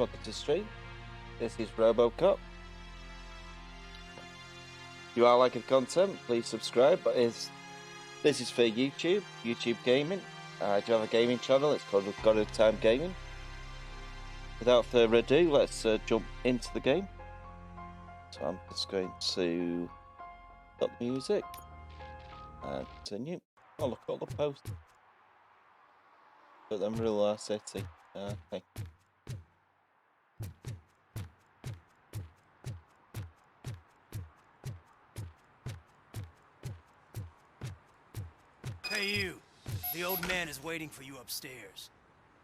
welcome to the stream. This is Robocop. If you are liking the content, please subscribe. But this is for YouTube Gaming. I do have a gaming channel. It's called God of Time Gaming. Without further ado, let's jump into the game. So I'm just going to stop the music and continue. Oh, look at all the posts. Put them rule our city. Okay. Hey you, the old man is waiting for you upstairs.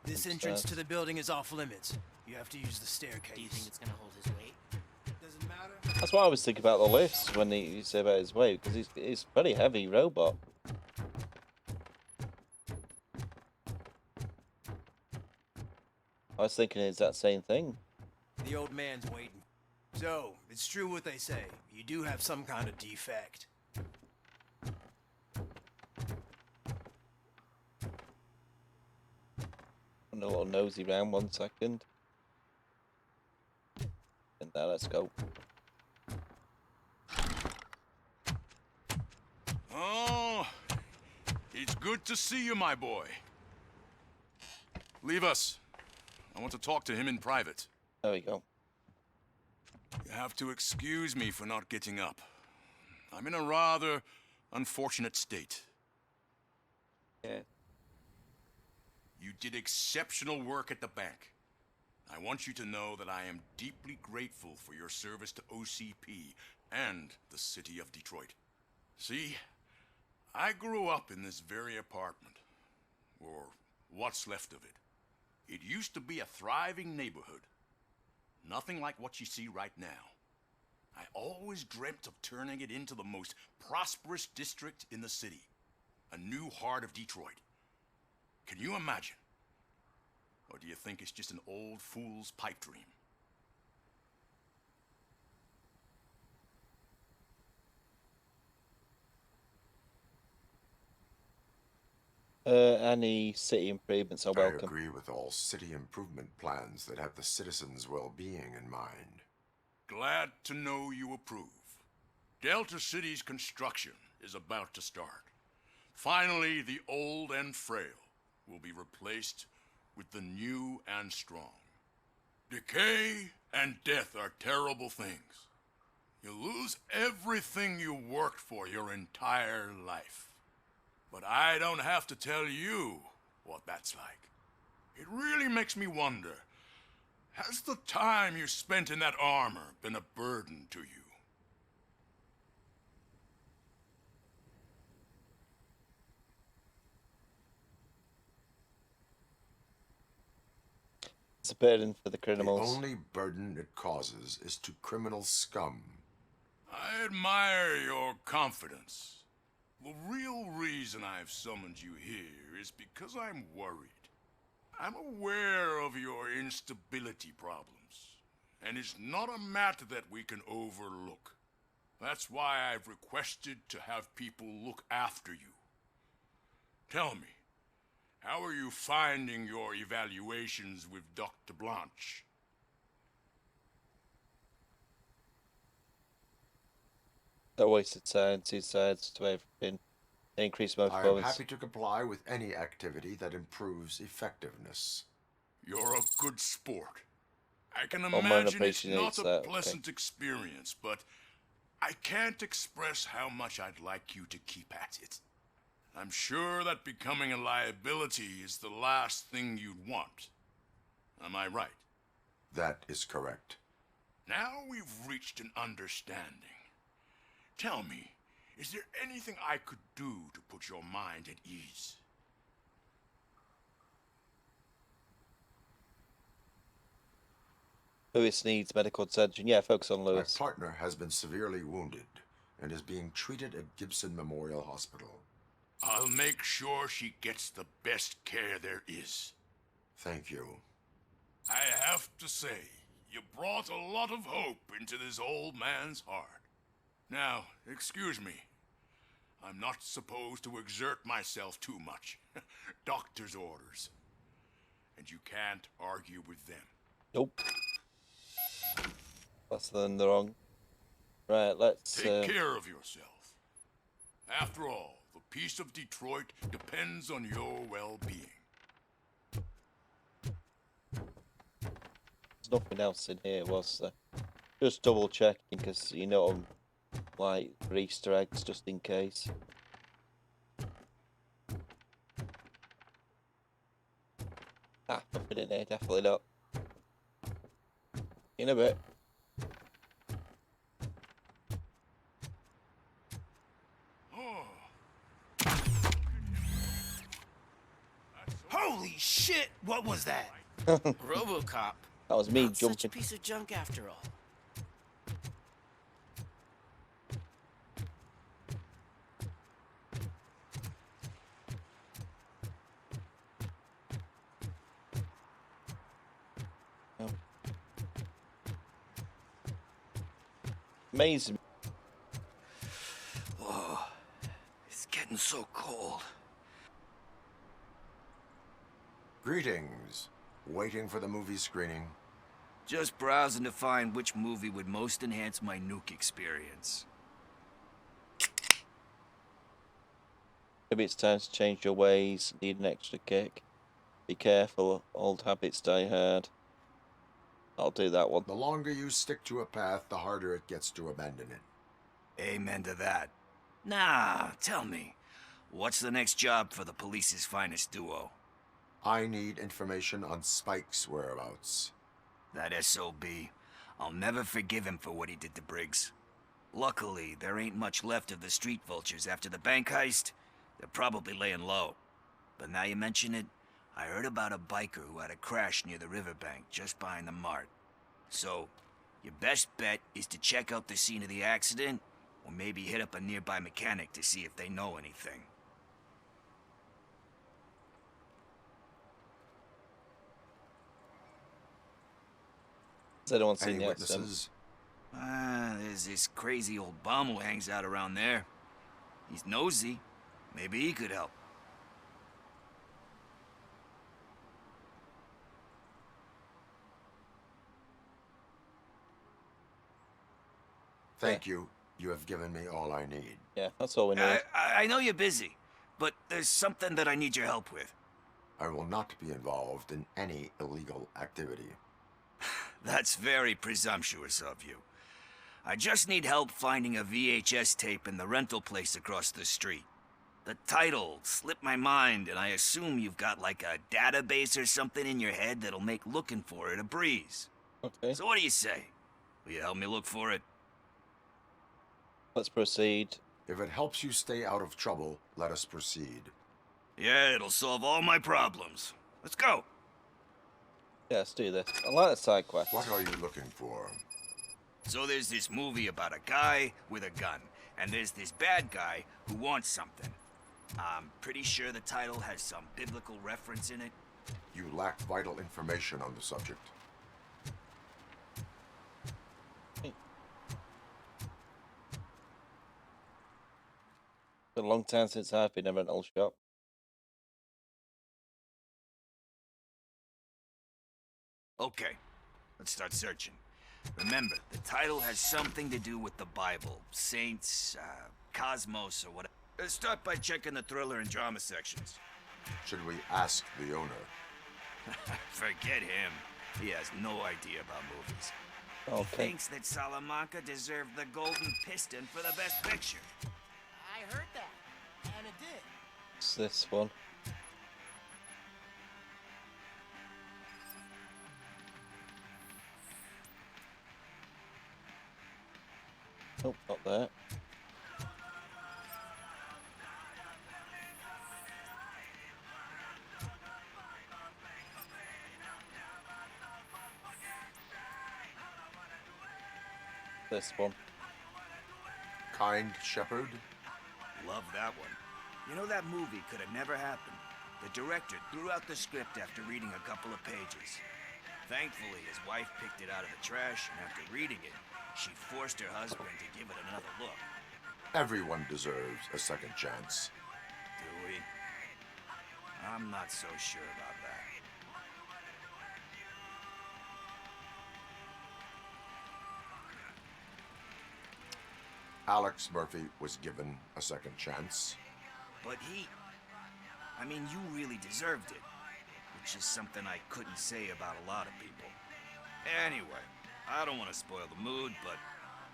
This entrance to the building is off limits. You have to use the staircase. Do you think it's gonna hold his weight? Doesn't matter. That's what I was thinking about the lifts when you say about his weight, because he's a pretty heavy robot. I was thinking it's that same thing. The old man's waiting. So, it's true what they say. You do have some kind of defect. A little nosy round 1 second. And now let's go. Oh, it's good to see you, my boy. Leave us. I want to talk to him in private. There we go. You have to excuse me for not getting up. I'm in a rather unfortunate state. Yeah. You did exceptional work at the bank. I want you to know that I am deeply grateful for your service to OCP and the city of Detroit. See, I grew up in this very apartment, or what's left of it. It used to be a thriving neighborhood. Nothing like what you see right now. I always dreamt of turning it into the most prosperous district in the city. A new heart of Detroit. Can you imagine? Or do you think it's just an old fool's pipe dream? Any city improvements are welcome. I agree with all city improvement plans that have the citizens' well-being in mind. Glad to know you approve. Delta City's construction is about to start. Finally, the old and frail will be replaced with the new and strong. Decay and death are terrible things. You lose everything you worked for your entire life. But I don't have to tell you what that's like. It really makes me wonder, has the time you spent in that armor been a burden to you? It's a burden for the The criminals. only burden it causes is to criminal scum. I admire your confidence. The real reason I've summoned you here is because I'm worried. I'm aware of your instability problems, and it's not a matter that we can overlook. That's why I've requested to have people look after you. Tell me, how are you finding your evaluations with Dr. Blanche? A wasted time, 2 sides to everything. Increase my I am performance. happy to comply with any activity that improves effectiveness. You're a good sport. I can man imagine it's appreciates not a that, okay. pleasant experience, but I can't express how much I'd like you to keep at it. I'm sure that becoming a liability is the last thing you'd want. Am I right? That is correct. Now we've reached an understanding. Tell me, is there anything I could do to put your mind at ease? Lewis needs medical attention. Yeah, focus on My Lewis. partner has been severely wounded and is being treated at Gibson Memorial Hospital. I'll make sure she gets the best care there is. Thank you. I have to say, you brought a lot of hope into this old man's heart. Now, excuse me. I'm not supposed to exert myself too much. Doctor's orders. And you can't argue with them. Nope. That's then the wrong. Right, let's... Take care of yourself. After all, the peace of Detroit depends on your well-being. There's nothing else in here, was there? Just double checking, because you know I'm like for Easter eggs, just in case. Ah, nothing in here, definitely not. In a bit. Holy shit! What was that? Robocop. That was me Not such a jumping. piece of junk after all. Amazing. Whoa. It's getting so cold. Greetings. Waiting for the movie screening. Just browsing to find which movie would most enhance my nuke experience. Maybe it's time to change your ways. Need an extra kick. Be careful, old habits die hard. I'll do that one. The longer you stick to a path, the harder it gets to abandon it. Amen to that. Nah, tell me. What's the next job for the police's finest duo? I need information on Spike's whereabouts. That SOB. I'll never forgive him for what he did to Briggs. Luckily, there ain't much left of the street vultures after the bank heist. They're probably laying low. But now you mention it, I heard about a biker who had a crash near the riverbank just behind the mart. So, your best bet is to check out the scene of the accident, or maybe hit up a nearby mechanic to see if they know anything. Has anyone seen Any the witnesses? There's this crazy old bum who hangs out around there. He's nosy. Maybe he could help. Thank you. You have given me all I need. Yeah, that's all we need. I know you're busy, but there's something that I need your help with. I will not be involved in any illegal activity. That's very presumptuous of you. I just need help finding a VHS tape in the rental place across the street. The title slipped my mind, and I assume you've got like a database or something in your head that'll make looking for it a breeze. Okay, So what do you say? Will you help me look for it? let's proceed. If it helps you stay out of trouble, let us proceed. Yeah, it'll solve all my problems. Let's go. Yeah, let's do this. I like the side quest. What are you looking for? So there's this movie about a guy with a gun, and there's this bad guy who wants something. I'm pretty sure the title has some biblical reference in it. You lack vital information on the subject. It's been a long time since I've been in a rental shop. Okay, let's start searching. Remember, the title has something to do with the Bible, saints, cosmos, or whatever. Let's start by checking the thriller and drama sections. Should we ask the owner? Forget him. He has no idea about movies. Okay. Thinks that Salamanca deserved the Golden Piston for the Best Picture. I heard that, and it did. It's this one. Nope, not there. This one. Kind Shepherd? Love that one. You know, that movie could have never happened. The director threw out the script after reading a couple of pages. Thankfully, his wife picked it out of the trash, and after reading it, she forced her husband to give it another look. Everyone deserves a second chance. Do we? I'm not so sure about that. Alex Murphy was given a second chance. But I mean, you really deserved it. Which is something I couldn't say about a lot of people. Anyway, I don't want to spoil the mood, but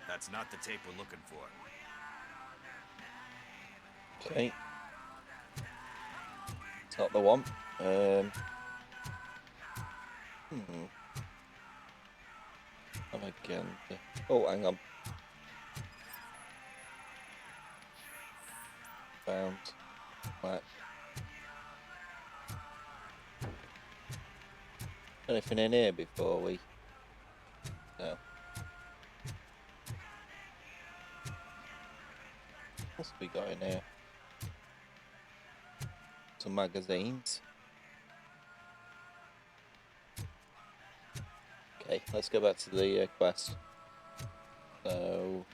that's not the tape we're looking for. Okay. It's not the one. And again. Oh, hang on. Found. Right. Anything in here before we... No. What's we got in here? Some magazines. Okay, let's go back to the quest. So...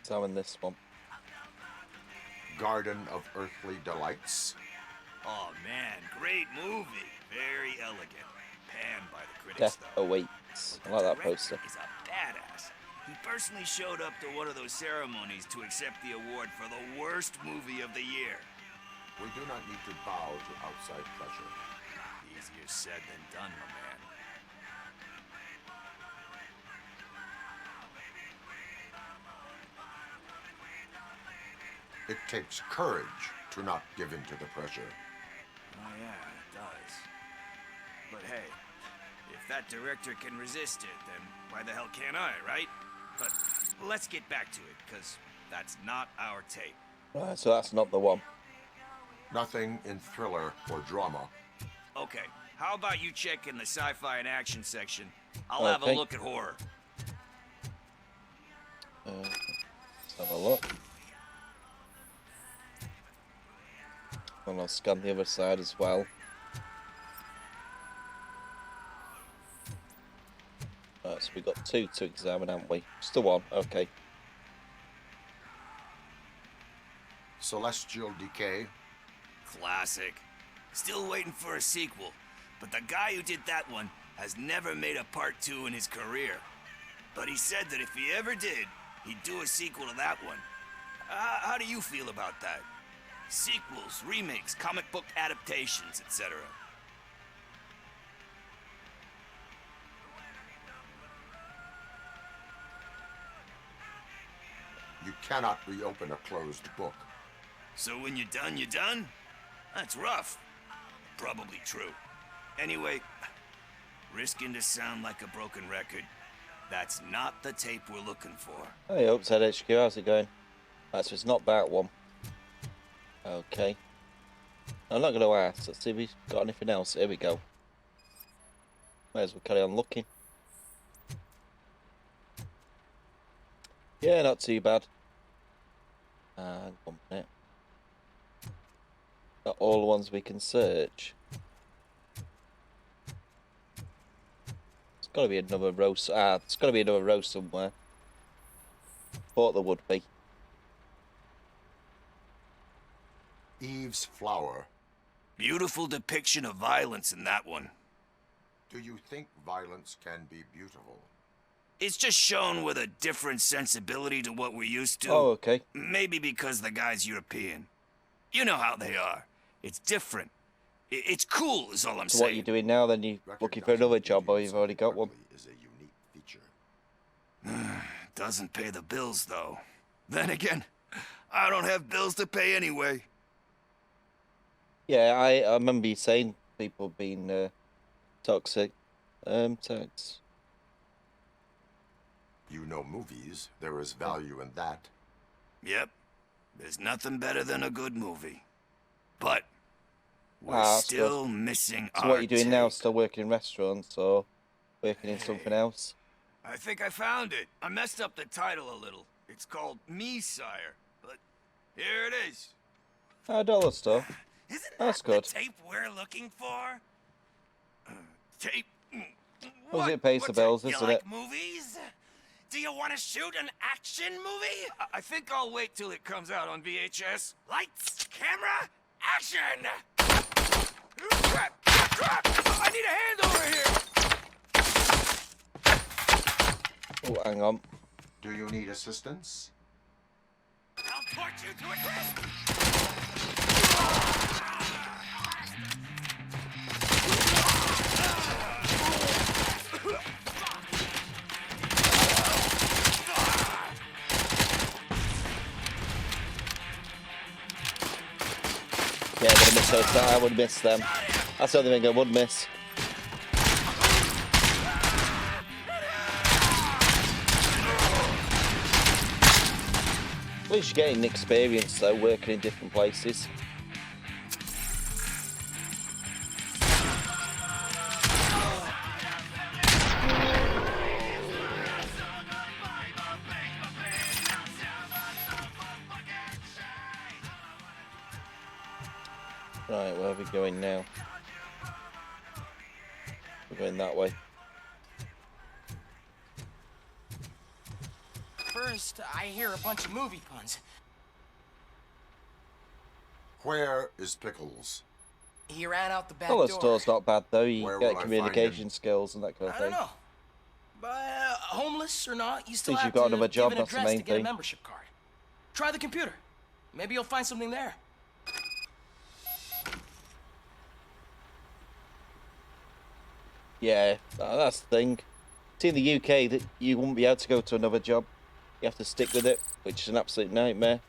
examine this one. Garden of Earthly Delights. Oh man, great movie. Very elegant. Panned by the critics, Death though. Awaits. I like that poster. He's a badass. He personally showed up to one of those ceremonies to accept the award for the worst movie of the year. We do not need to bow to outside pressure. Easier said than done, my man. It takes courage to not give in to the pressure. Oh yeah, it does. But hey, if that director can resist it, then why the hell can't I, right? But let's get back to it, because that's not our tape. Right, so that's not the one. Nothing in thriller or drama. Okay, how about you check in the sci-fi and action section? I'll have a Okay. look at horror. Let's have a look. And I'll scan the other side as well. Right, so we've got two to examine, haven't we? Just the one, okay. Celestial Decay. Classic. Still waiting for a sequel, but the guy who did that one has never made a part 2 in his career. But he said that if he ever did, he'd do a sequel to that one. How do you feel about that? Sequels, remakes, comic book adaptations, etc. You cannot reopen a closed book. So when you're done, you're done? That's rough. Probably true. Anyway, risking to sound like a broken record, that's not the tape we're looking for. Hey, Upside HQ, how's it going? Right, so it's not that one. Okay. I'm not going to ask. Let's see if we've got anything else. Here we go. Might as well carry on looking. Yeah, not too bad. And 1 minute. Got all the ones we can search. There's got to be another row. There's got to be another row somewhere. Thought there would be. Eve's Flower. Beautiful depiction of violence in that one. Do you think violence can be beautiful? It's just shown with a different sensibility to what we're used to. Oh, okay. Maybe because the guy's European. You know how they are. It's different. It's cool is all I'm So saying. what are you doing now then? You looking for another job or you've already got one? Is a unique feature. Doesn't pay the bills, though. Then again, I don't have bills to pay anyway. Yeah, I remember you saying people being toxic. Tax. You know movies. There is value in that. Yep. There's nothing better than a good movie. But we're Ah, still missing So our what are you doing now? take. Still working in restaurants or working in something else? I think I found it. I messed up the title a little. It's called Me, Sire. But here it is. $1 store. Isn't That's that good. the tape we're looking for? Tape. Well, it pays the bills, You isn't like it? movies? Do you want to shoot an action movie? I think I'll wait till it comes out on VHS. Lights, camera, action! Crap! Crap! I need a hand over here! Oh, Hang on. Do you need assistance? I'll torch you to a crisp! Yeah, I'm gonna miss those. I would miss them. That's the only thing I would miss. At least you're getting experience though, working in different places. Right, where are we going now? We're going that way. First, I hear a bunch of movie puns. Where is Pickles? He ran out the back Well, the door. store's not bad though. You Where get will I find communication him? skills and that kind of I thing. don't know. But homeless or not, you still Least have you've got to another job, give an that's the address main to get a thing. membership card. Try the computer. Maybe you'll find something there. Yeah, that's the thing. See, in the UK, that you won't be able to go to another job. You have to stick with it, which is an absolute nightmare.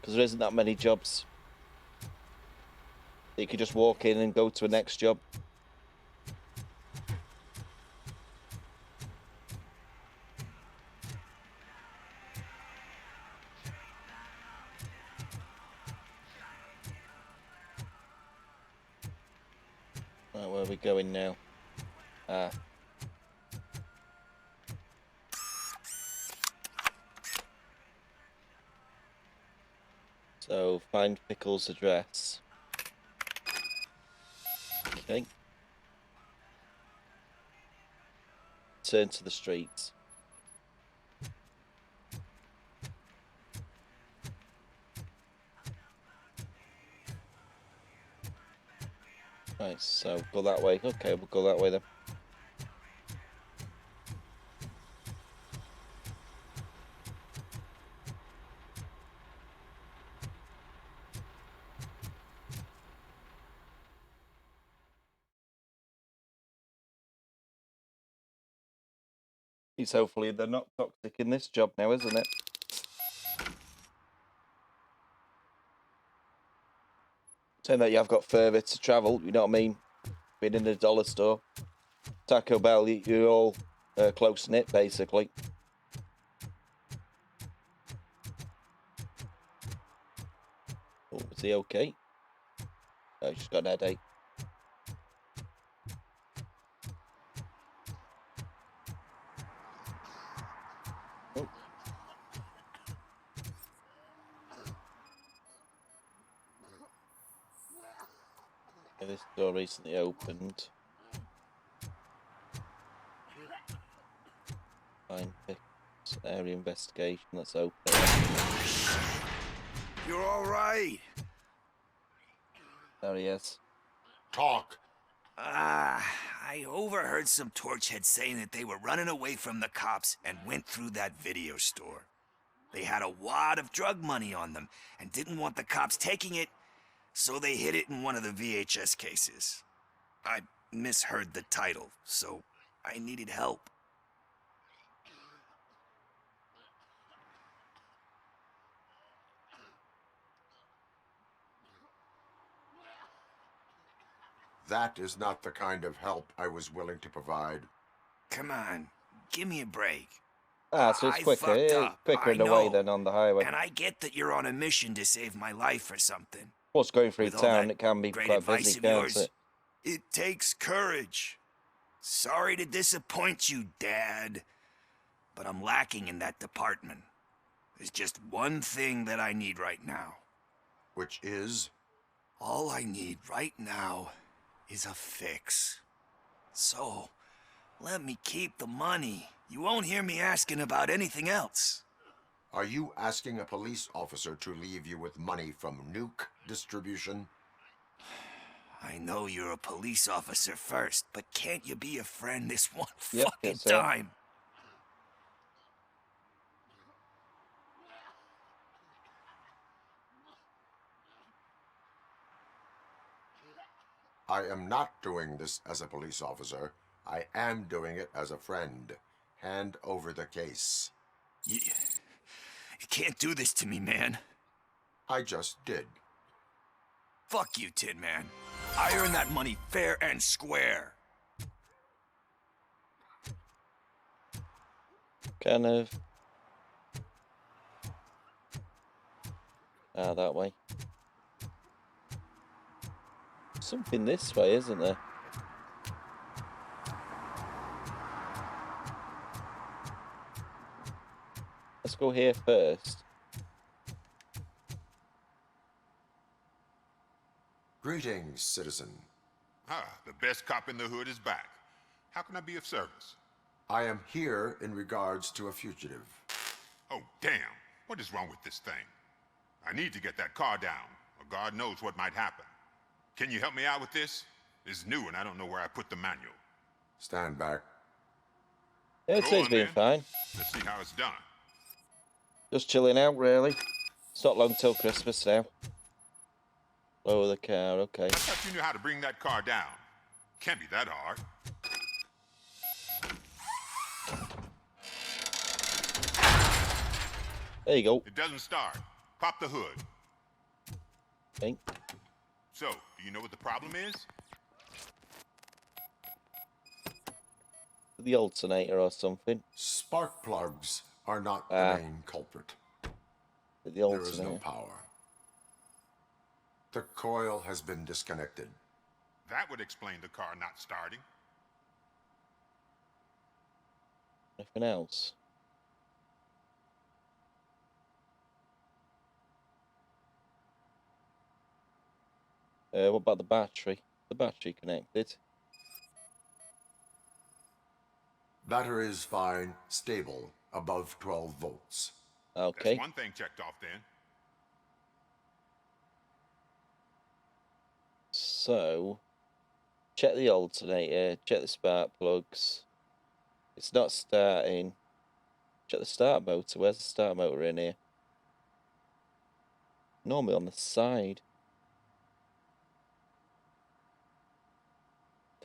Because there isn't that many jobs. You could just walk in and go to a next job. Right, where are we going now? Ah. So, find Pickles' address. Okay. Turn to the streets. Right, so go that way. Okay, we'll go that way then. Hopefully they're not toxic in this job now, isn't it? Saying that you have got further to travel, you know what I mean? Being in a dollar store. Taco Bell, you're all close-knit, basically. Oh, is he okay? No, he's just got an headache. Oh. Okay, this door recently opened. Fine, fix, area investigation, let's open it. You're all right. There he is. Talk. I overheard some torchheads saying that they were running away from the cops and went through that video store. They had a wad of drug money on them and didn't want the cops taking it, so they hid it in one of the VHS cases. I misheard the title, so I needed help. That is not the kind of help I was willing to provide. Come on, give me a break. Ah, so it's I quicker. fucked Yeah, up, quicker I in a way know. than on the highway. And I get that you're on a mission to save my life or something. What's going through With all town, that it can be great quite advice busy, of can't yours, it? it takes courage. Sorry to disappoint you, Dad, but I'm lacking in that department. There's just one thing that I need right now. Which is? All I need right now is a fix. So, let me keep the money. You won't hear me asking about anything else. Are you asking a police officer to leave you with money from nuke distribution? I know you're a police officer first, but can't you be a friend this one Yep, fucking yes, sir. time? I am not doing this as a police officer. I am doing it as a friend. Hand over the case. You can't do this to me, man. I just did. Fuck you, Tin Man. I earned that money fair and square. Kind of. Ah, that way. Something this way, isn't there? Let's go here first. Greetings, citizen. Ah, the best cop in the hood is back. How can I be of service? I am here in regards to a fugitive. Oh, damn. What is wrong with this thing? I need to get that car down, or God knows what might happen. Can you help me out with this? It's new and I don't know where I put the manual. Stand back. Yeah, Go today's on, been then. fine. Let's see how it's done. Just chilling out, really. It's not long till Christmas now. Lower the car, okay. I thought you knew how to bring that car down. Can't be that hard. There you go. It doesn't start. Pop the hood. Okay. So, do you know what the problem is? The alternator or something. Spark plugs are not Ah. the main culprit. The There is no alternator. power. The coil has been disconnected. That would explain the car not starting. Nothing else. What about the battery? The battery connected. Battery is fine, stable, above 12 volts. Okay. That's one thing checked off then. So, check the alternator, check the spark plugs. It's not starting. Check the start motor. Where's the start motor in here? Normally on the side.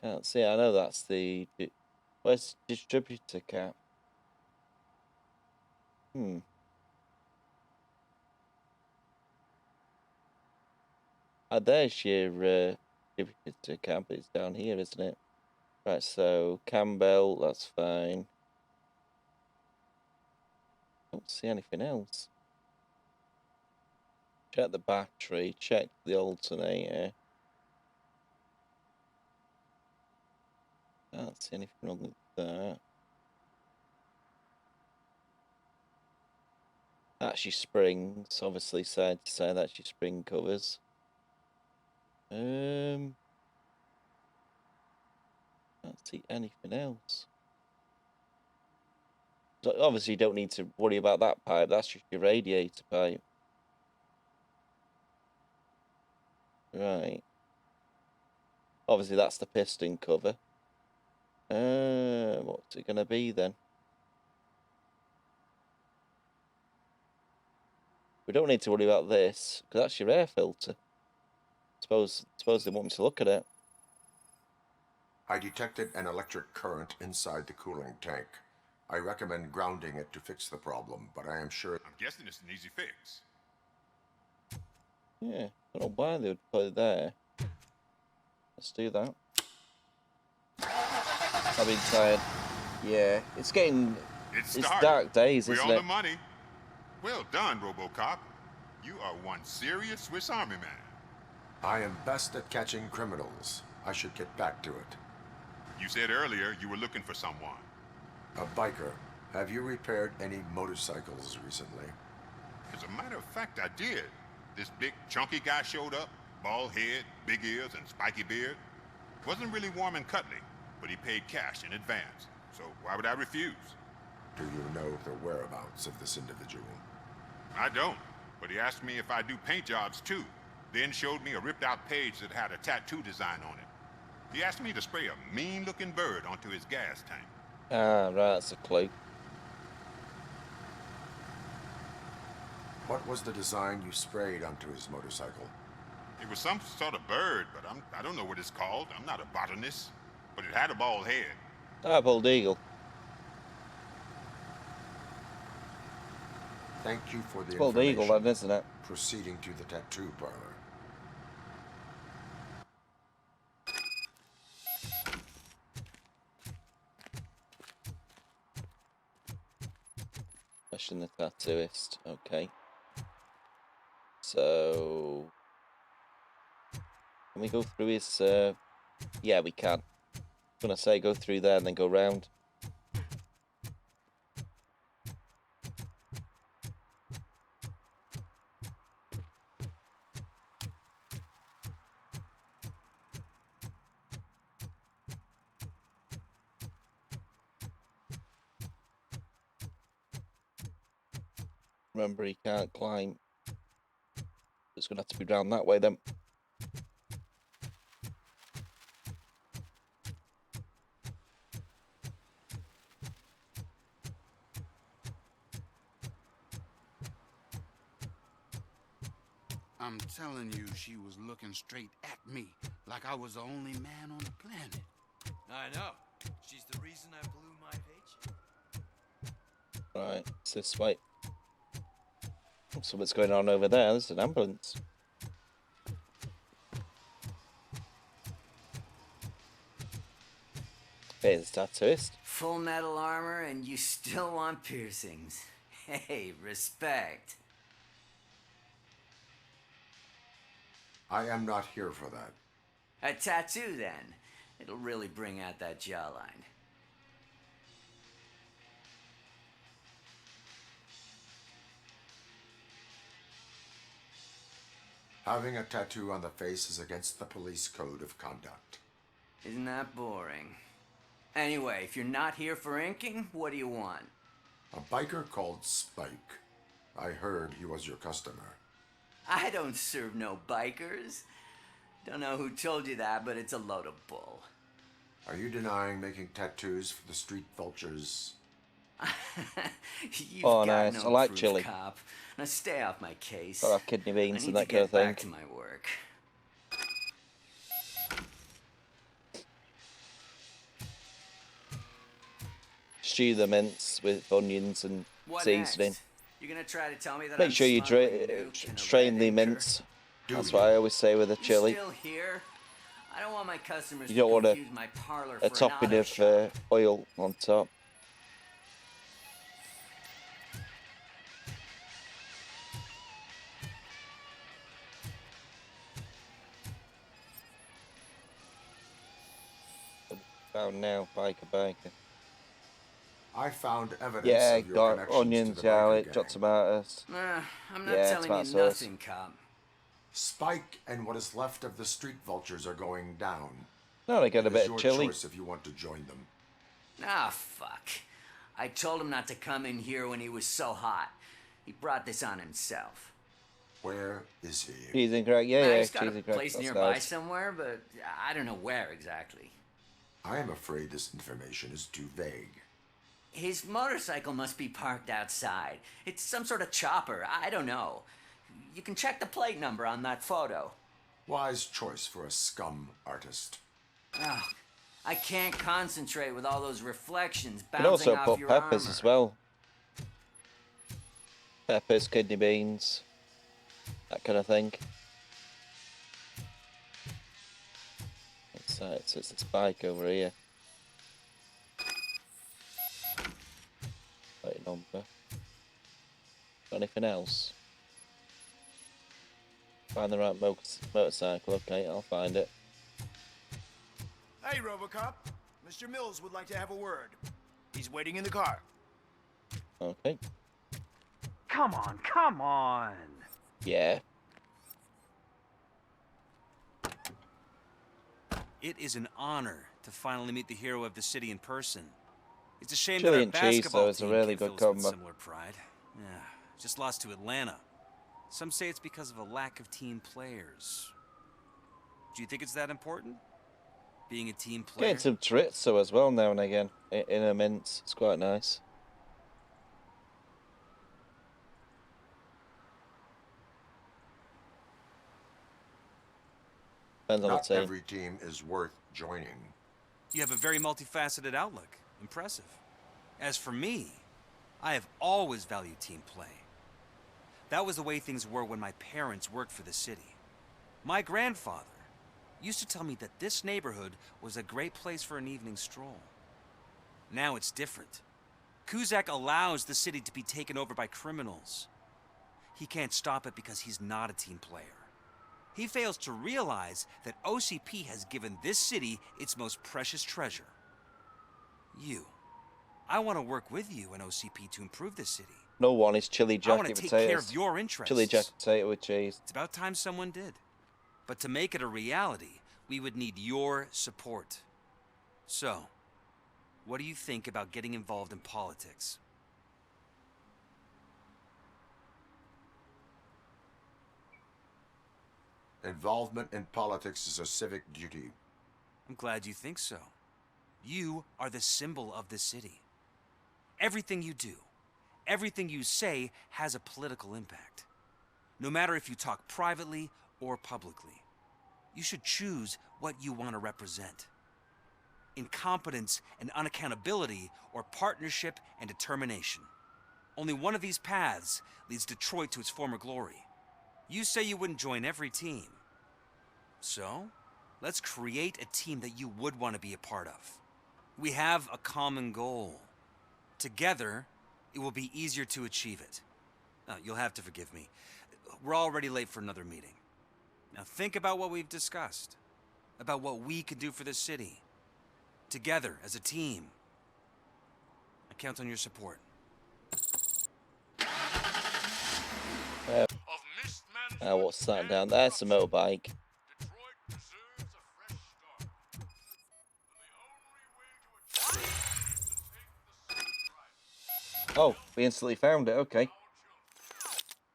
Can't see it. I know that's the... Where's the distributor cap? There's your distributor cap. It's down here, isn't it? Right, so Campbell, that's fine. Don't see anything else. Check the battery, check the alternator. Can't see anything wrong with that. That's your springs, obviously side to side, that's your spring covers. Can't see anything else. So obviously you don't need to worry about that pipe, that's just your radiator pipe. Right. Obviously that's the piston cover. What's it gonna be then? We don't need to worry about this, because that's your air filter. Suppose they want me to look at it. I detected an electric current inside the cooling tank. I recommend grounding it to fix the problem, but I am sure... I'm guessing it's an easy fix. Yeah, I don't know why they would put it there. Let's do that. I've been tired. Yeah, it's getting... It's dark days, We're isn't on it? the money. Well done, Robocop. You are one serious Swiss Army man. I am best at catching criminals. I should get back to it. You said earlier you were looking for someone. A biker. Have you repaired any motorcycles recently? As a matter of fact, I did. This big, chunky guy showed up. Bald head, big ears, and spiky beard. Wasn't really warm and cuddly, but he paid cash in advance. So why would I refuse? Do you know the whereabouts of this individual? I don't, but he asked me if I do paint jobs too. Then showed me a ripped out page that had a tattoo design on it. He asked me to spray a mean looking bird onto his gas tank. Ah, right, that's a clue. What was the design you sprayed onto his motorcycle? It was some sort of bird, but I don't know what it's called. I'm not a botanist. But it had a bald head. Ah, bald eagle. Thank you for the It's bald information. eagle, then, isn't it? Proceeding to the tattoo parlor. Question the tattooist. Okay. So, can we go through his? Yeah, we can. I'm gonna say go through there and then go round. Remember, he can't climb. It's gonna have to be round that way then. I'm telling you, she was looking straight at me, like I was the only man on the planet. I know. She's the reason I blew my paycheck. Right, it's this way. So what's going on over there? There's an ambulance. Here's the tattooist. Full metal armor and you still want piercings. Hey, respect. I am not here for that. A tattoo, then. It'll really bring out that jawline. Having a tattoo on the face is against the police code of conduct. Isn't that boring? Anyway, if you're not here for inking, what do you want? A biker called Spike. I heard he was your customer. I don't serve no bikers. Don't know who told you that, but it's a load of bull. Are you denying making tattoos for the street vultures? You've Oh, got nice. no I like proof, chili. Cop. Now stay off my case. Got our kidney I beans need and to that kind of get back thing. to my work. Stew the mince with onions and What seasoning. next? You're gonna try to tell me that Make I'm sure you smuggling Nuke and a strain red the inker? mince. Do That's you? what I always say with a You chili. still here? I don't want my customers You to don't want confuse my parlor for a an topping auto of shop. oil on top. Found now, biker. I found evidence Yeah, of your got connections to onions, the biker garlic, gang. chopped tomatoes. I'm not Yeah, telling tomato you sauce. nothing, cop. Spike and what is left of the street vultures are going down. No, I got a It is bit your of chili. choice if you want to join them. Ah, fuck. I told him not to come in here when he was so hot. He brought this on himself. Where is he? Cheese and crack, yeah, He's got cheese a and crack. place That's nearby nice. somewhere, but I don't know where exactly. I am afraid this information is too vague. His motorcycle must be parked outside. It's some sort of chopper. I don't know. You can check the plate number on that photo. Wise choice for a scum artist. Oh, I can't concentrate with all those reflections You can bouncing also off put your peppers armor. as well. Peppers, kidney beans, that kind of thing. It's this bike over here. Plate number. Got anything else? Find the right motorcycle. Okay, I'll find it. Hey, Robocop. Mr. Mills would like to have a word. He's waiting in the car. Okay. Come on, come on. Yeah. It is an honor to finally meet the hero of the city in person. It's a shame Chili that our and cheese, basketball though, is a team really can't good fill us with combo. similar pride. Yeah, just lost to Atlanta. Some say it's because of a lack of team players. Do you think it's that important? Being a team player? Getting some chorizo as well now and again in a mince. It's quite nice. Depends on the Not team. every team is worth joining. You have a very multifaceted outlook. Impressive. As for me, I have always valued team play. That was the way things were when my parents worked for the city. My grandfather used to tell me that this neighborhood was a great place for an evening stroll. Now it's different. Kuzak allows the city to be taken over by criminals. He can't stop it because he's not a team player. He fails to realize that OCP has given this city its most precious treasure. You. I want to work with you and OCP to improve this city. No one is chili I jacket want to take potatoes. care of your interests. Chili jacket potato with cheese. It's about time someone did. But to make it a reality, we would need your support. So, what do you think about getting involved in politics? Involvement in politics is a civic duty. I'm glad you think so. You are the symbol of the city. Everything you do, everything you say has a political impact. No matter if you talk privately or publicly, you should choose what you want to represent. Incompetence and unaccountability, or partnership and determination. Only one of these paths leads Detroit to its former glory. You say you wouldn't join every team. So, let's create a team that you would want to be a part of. We have a common goal. Together, it will be easier to achieve it. You'll have to forgive me. We're already late for another meeting. Now think about what we've discussed. About what we can do for this city. Together, as a team. I count on your support. What's that down there? It's a motorbike. Oh, we instantly found it, okay.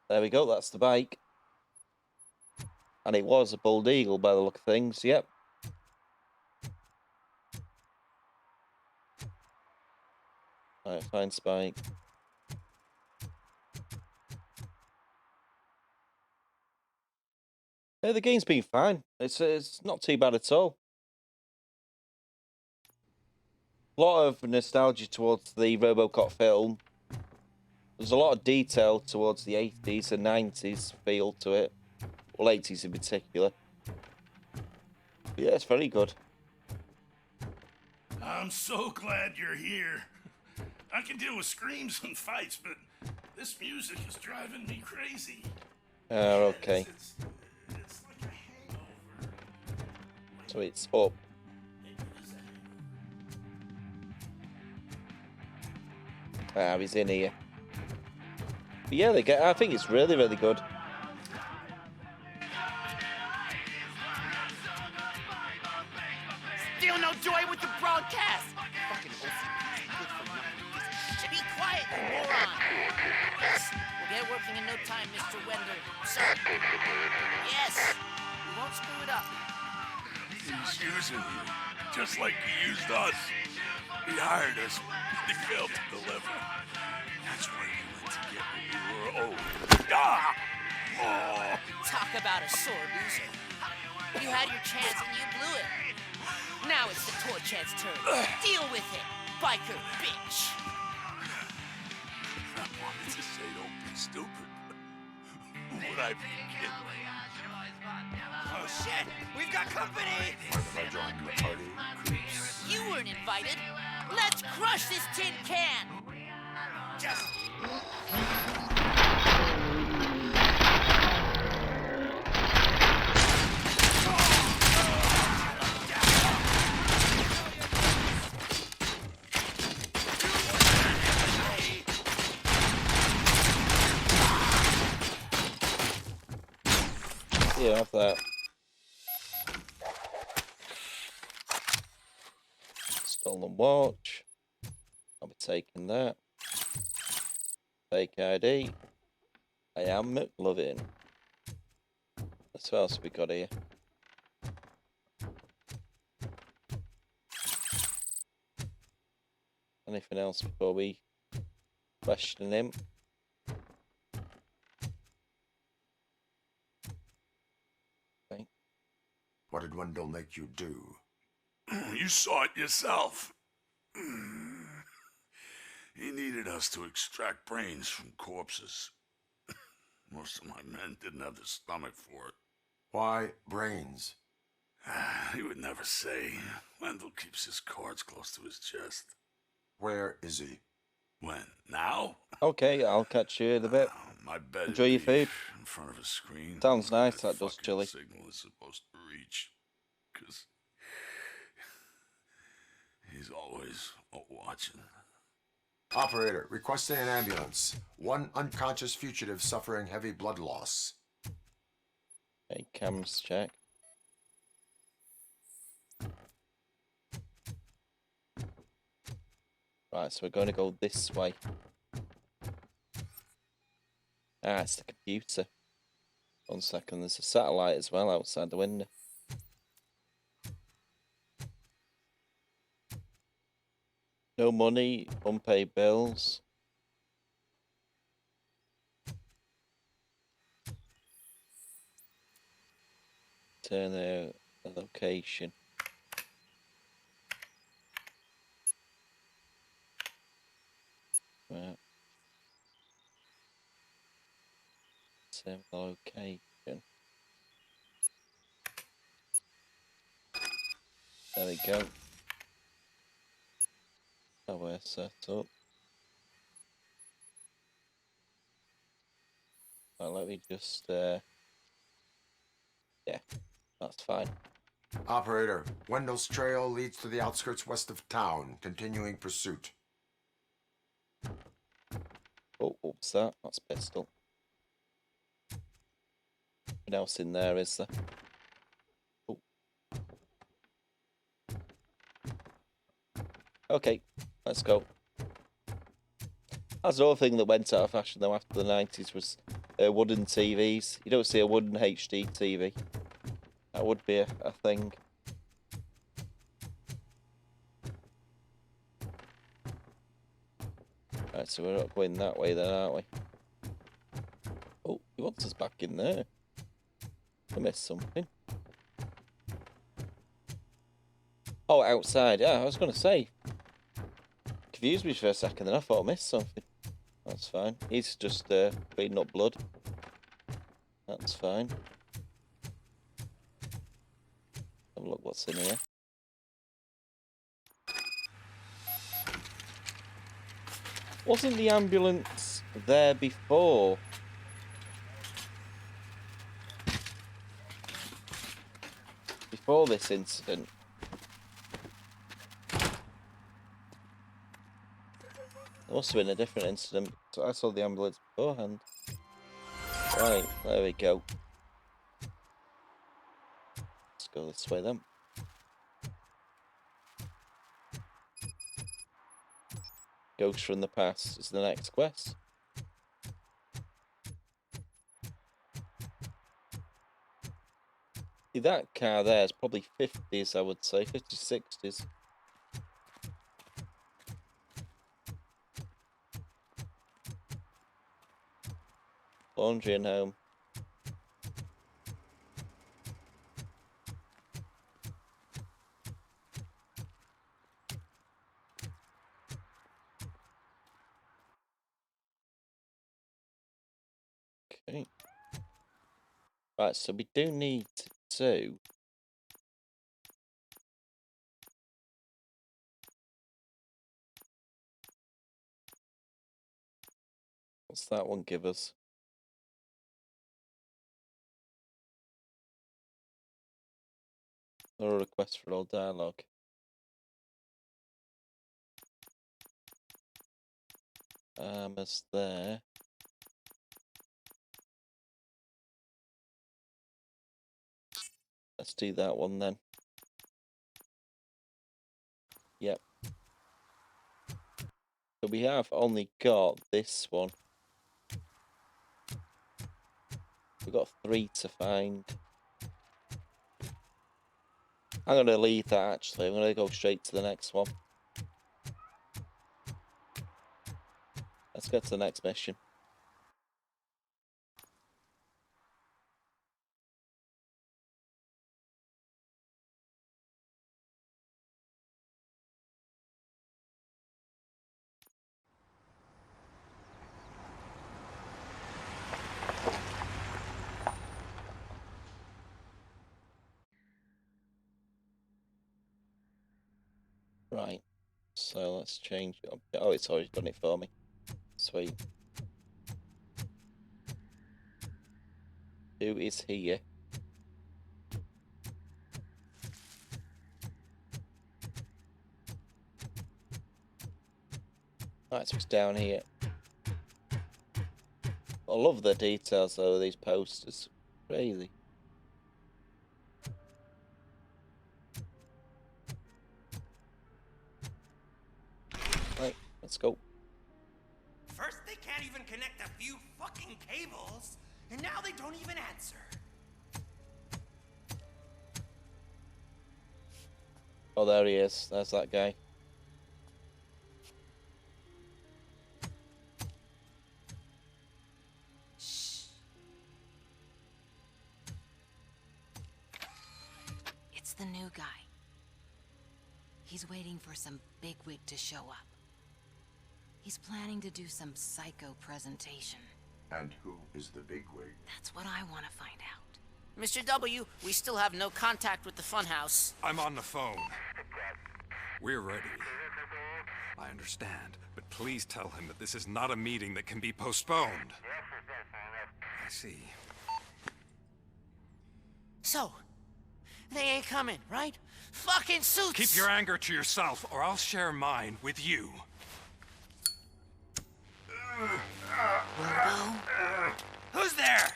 There we go, that's the bike. And it was a bald eagle by the look of things, yep. Alright, find Spike. Yeah, the game's been fine. It's not too bad at all. A lot of nostalgia towards the Robocop film. There's a lot of detail towards the 80s and 90s feel to it. Well, 80s in particular. But yeah, it's very good. I'm so glad you're here. I can deal with screams and fights, but this music is driving me crazy. Oh, okay. It's like a hangover. So it's up. Ah, he's in here. But yeah, I think it's really, really good. Still no joy with the broadcast. Fucking OCP's good for nothing. Be quiet, you moron. Yes, we'll get working in no time, Mr. Wender. Sir. Yes, we won't screw it up. He's using you, just like he used us. He hired us, but he failed to deliver. That's where you went to get when you were old. Ah! Oh. Talk about a sore loser. You had your chance and you blew it. Now it's the toy chance turn. Deal with it, biker bitch. I wanted to say don't be stupid. Would I be kidding? Oh shit, we've got company! Mind if I join the party, creeps? You weren't invited. Let's crush this tin can! Just... Yeah, have that. Stolen watch. I'll be taking that. Fake ID. I am McLovin. What else have we got here? Anything else before we question him? What did Wendell make you do? You saw it yourself. He needed us to extract brains from corpses. Most of my men didn't have the stomach for it. Why brains? He would never say. Wendell keeps his cards close to his chest. Where is he? When? Now? Okay, I'll catch you in a bit. My bed. Enjoy your food. In front of a screen. Sounds nice, that does, Chili. Signal is supposed to reach. 'Cause he's always watching. Operator, requesting an ambulance. One unconscious fugitive suffering heavy blood loss. Okay, cams check. Right, so we're going to go this way. Ah, it's the computer. 1 second, there's a satellite as well outside the window. No money, unpaid bills. Turn the location. Right. Save the location. There we go. Now we're set up. Well, let me just, yeah, that's fine. Operator, Wendell's trail leads to the outskirts west of town, continuing pursuit. Oh, what's that? That's pistol. What else in there is there? Oh. Okay, let's go. That's another thing that went out of fashion though after the 90s was wooden TVs. You don't see a wooden HD TV. That would be a thing. Right, so we're not going that way then, aren't we? Oh, he wants us back in there. I missed something. Oh, outside. Yeah, I was going to say. Confused me for a second, then I thought I missed something. That's fine. He's just cleaning up blood. That's fine. Have a look what's in here. Wasn't the ambulance there before? Before this incident? There must have been a different incident. So I saw the ambulance beforehand. Right, there we go. Let's go this way then. Ghost from the past is the next quest. See, that car there is probably 50s, I would say, 50s, 60s. Laundry and home. Okay. Right, so we do need to what's that one give us? Or a request for all dialogue. As there. Let's do that one then. Yep. So we have only got this one. We've got 3 to find. I'm going to leave that actually. I'm going to go straight to the next one. Let's get to the next mission. Right. So let's change it up. Oh, it's already done it for me. Sweet. Who is here? Right, so it's down here. I love the details though of these posters. Crazy. Right, let's go. First they can't even connect a few fucking cables, and now they don't even answer. Oh, there he is. There's that guy. It's the new guy. He's waiting for some bigwig to show up. He's planning to do some psycho presentation. And who is the bigwig? That's what I want to find out. Mr. W, we still have no contact with the funhouse. I'm on the phone. We're ready. I understand, but please tell him that this is not a meeting that can be postponed. I see. So, they ain't coming, right? Fucking suits! Keep your anger to yourself, or I'll share mine with you. Robo? Who's there?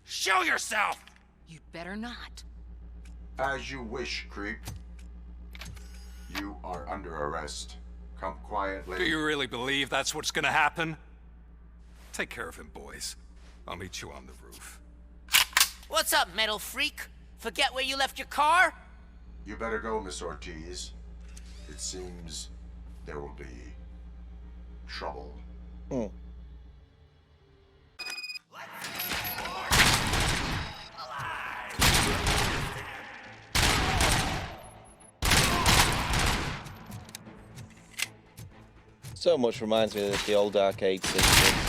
Show yourself! You'd better not. As you wish, creep. You are under arrest. Come quietly. Do you really believe that's what's gonna happen? Take care of him, boys. I'll meet you on the roof. What's up, metal freak? Forget where you left your car? You better go, Miss Ortiz. It seems there will be trouble. Hmm. So much reminds me of the old arcade system.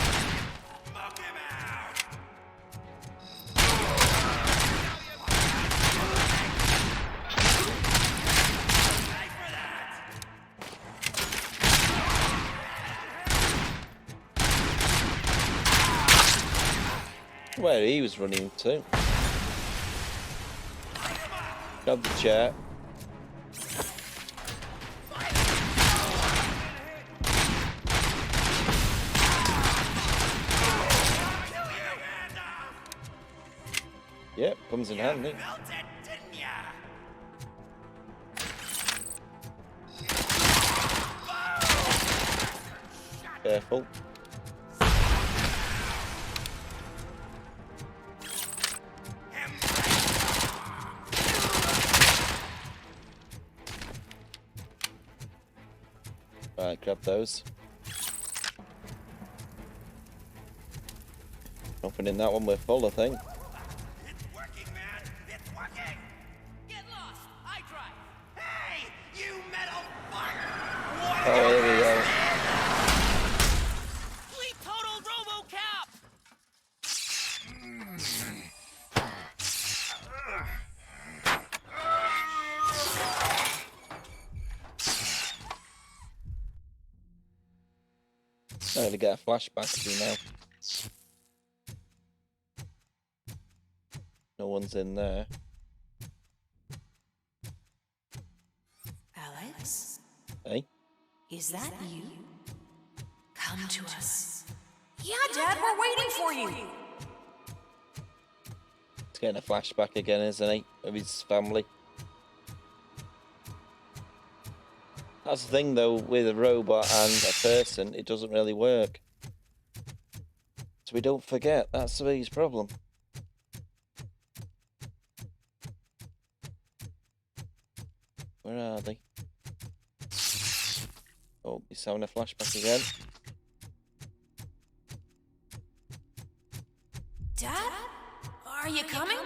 Where he was running to. Grab the chair. Yep, comes in handy. Careful. Right, grab those. Nothing in that one, we're full, I think. It's working, man! It's working! Get lost! I drive! Hey! You metal fuck! Oh, here we go. We total Robocop! I'm gonna get a flashback to you now. No one's in there. Alex? Hey? Is that you? Come to us. Yeah, Dad, we're waiting for you. He's getting a flashback again, isn't he? Of his family. That's the thing though, with a robot and a person, it doesn't really work. So we don't forget, that's the biggest problem. Where are they? Oh, he's having a flashback again. Dad? Are you coming?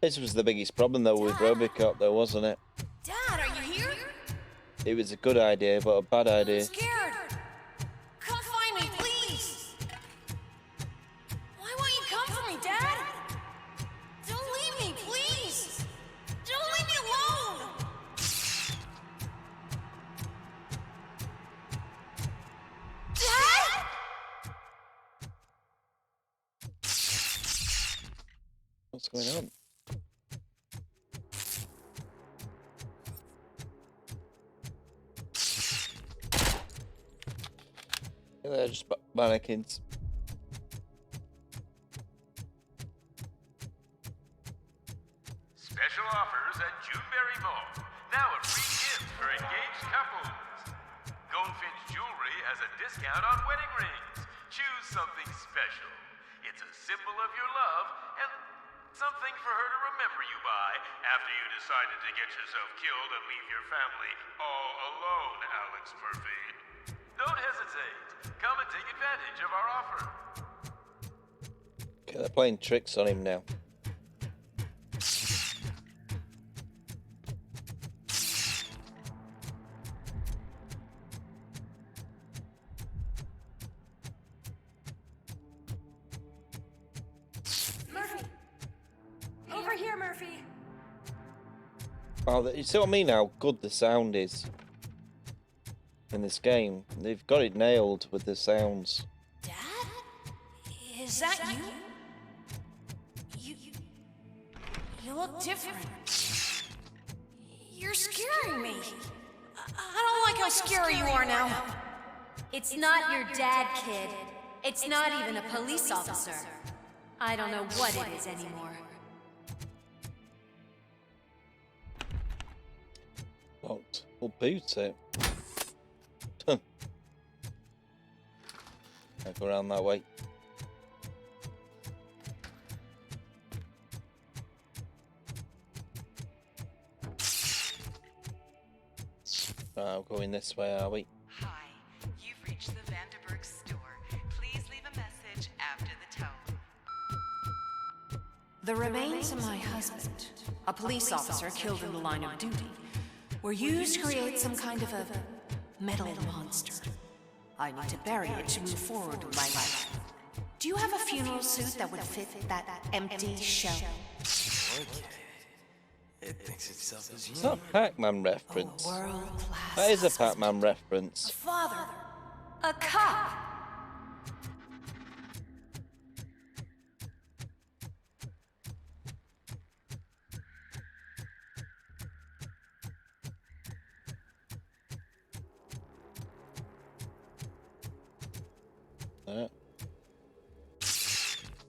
This was the biggest problem though with Robocop though, wasn't it? Dad, are you here? It was a good idea, but a bad idea. I'm scared. Come find me, please. Why won't you come for me, Dad? going on? Yeah, they're just mannequins. Special offers at Juneberry Mall. Now a free gift for engaged couples. Goldfinch Jewelry has a discount on wedding rings. Choose something special. It's a symbol of your love and something for her to remember you by after you decided to get yourself killed and leave your family all alone, Alex Murphy. Don't hesitate. Come and take advantage of our offer. Okay, they're playing tricks on him now. Murphy! Over here, Murphy! Oh, you see what I mean? How good the sound is in this game. They've got it nailed with the sounds. Dad? Is that you? You look different. You're scaring me. I don't like how scary you are now. It's not your dad, kid. It's not even a police officer. I don't know what it is anymore. Locked. We'll boot it. I'll go around that way. We're going this way, are we? Hi, you've reached the Vanderburg store. Please leave a message after the tone. The remains of my husband, a police officer killed in the line of duty, were used to create some kind of a metal monster. I need to bury it to move forward with my life. Do you have a funeral suit that would fit that empty shell? Okay. It thinks itself as It's not a Pac-Man reference. That is a Pac-Man reference. Father, a cop.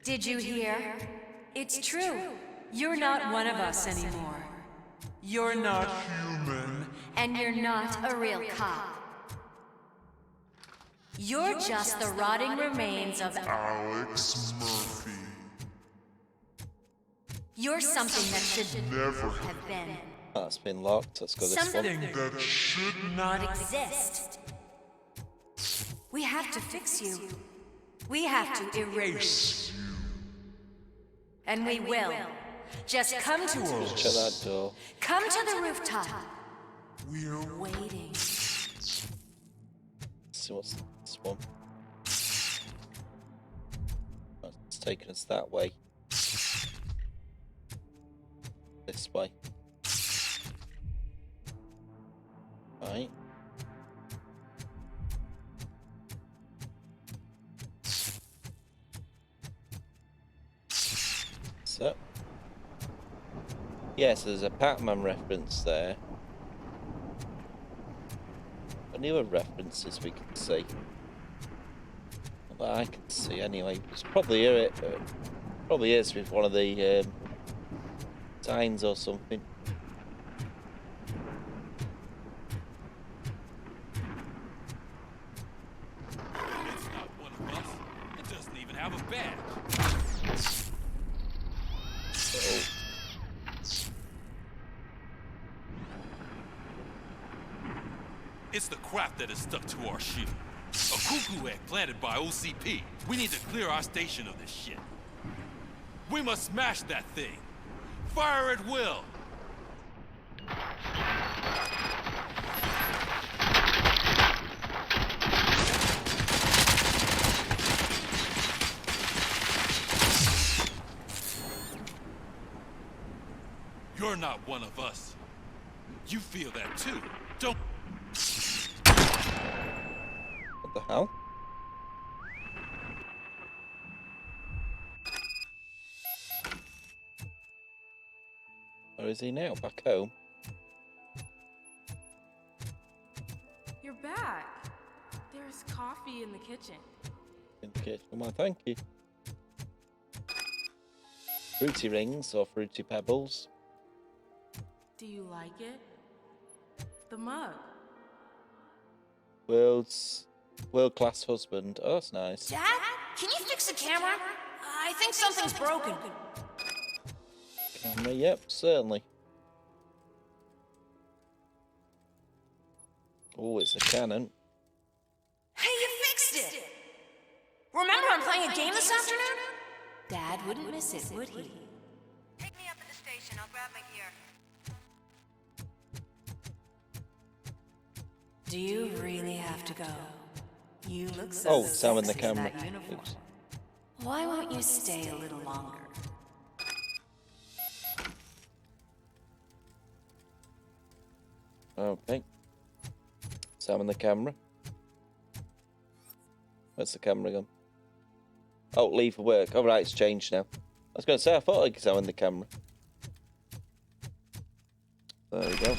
Did you hear? It's true. You're not one of us anymore. You're not human. And you're not a real cop. You're just the rotting remains of Alex Murphy. You're something that should Never have been. That's been locked. Let's go this Something one. that should not exist. We have to fix you. We have to erase you. And we will. Just come to us. Shut that door. Come to the rooftop. We're waiting. Let's see what's this one. Oh, it's taking us that way. This way. Right. So. Yes, there's a Pac-Man reference there. Any other references we can see? Well, I can see anyway. It's probably probably is with one of the signs or something. It's not one of us. It doesn't even have a badge. It's the crap that is stuck to our ship. A cuckoo egg planted by OCP. We need to clear our station of this shit. We must smash that thing. Fire at will. You're not one of us. You feel that too, don't? What the hell? Where is he now? Back home? You're back. There's coffee in the kitchen. In the kitchen. Well, thank you. Fruity rings or fruity pebbles? Do you like it? The mug. World-class husband. Oh, that's nice. Dad, can you fix the camera? I think something's broken. Camera, yep, certainly. Oh, it's a Canon. Hey, you fixed it! Remember I'm playing a game this afternoon? Dad wouldn't miss it, would he? Pick me up at the station. I'll grab my gear. Do you really have to go? You look so Sam in the sexy in camera. that uniform. Oops. Why won't you stay a little longer? Okay. Sam in the camera. Where's the camera gone? Oh, leave for work. Oh, right, it's changed now. I was going to say, I thought I could Sam in the camera. There we go.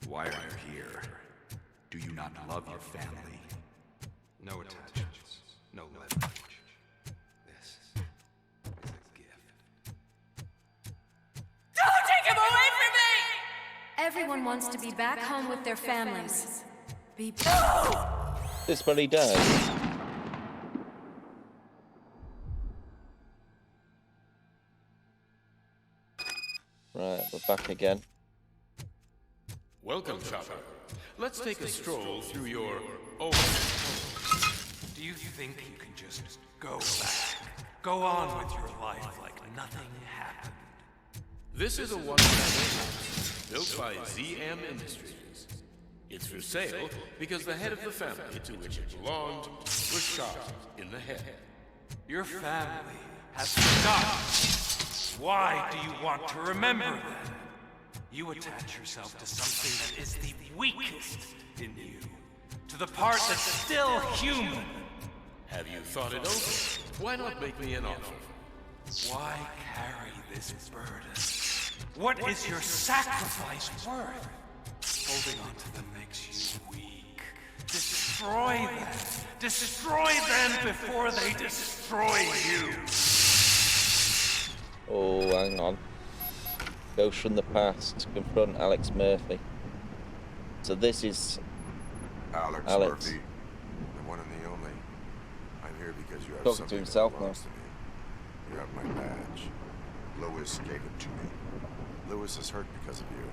Why are you here? Do you not love your family? No attachments, no leverage. This is a gift. Don't take him away from me! Everyone wants to be back home with their families. Be This when he dies. Right, we're back again. Welcome, Chopper. Let's take a stroll through your own. Do you think you can just go back? Go on with your life like nothing happened? This is a one-family house built by ZM Industries. It's for sale because the head of the family to which it belonged was shot in the head. Your family has forgotten. Why do you want to remember them? You attach yourself to something that is the weakest in you, to the part that's still human. Have you thought it over? Why not make me an offer? Why carry this burden? What is your sacrifice worth? Holding on to them makes you weak. Destroy them. Destroy them before they destroy you. Oh, hang on. Ghost from the past. Confront Alex Murphy. So this is Alex Murphy, the one and the only. I'm here because you have talking something to himself that now. belongs to me. You have my badge. Lewis gave it to me. Lewis is hurt because of you.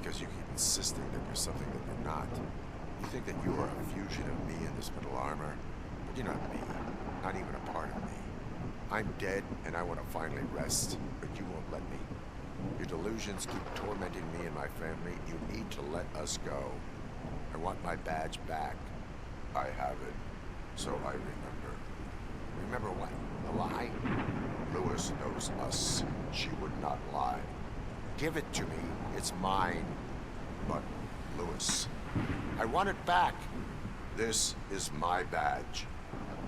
Because you keep insisting that you're something that you're not. You think that you are a fusion of me in this metal armor, but you're not me. Not even a part of me. I'm dead, and I want to finally rest, but you won't let me. Your delusions keep tormenting me and my family. You need to let us go. I want my badge back. I have it, so I remember. Remember what? The lie? Lewis knows us. She would not lie. Give it to me. It's mine. But, Lewis, I want it back. This is my badge.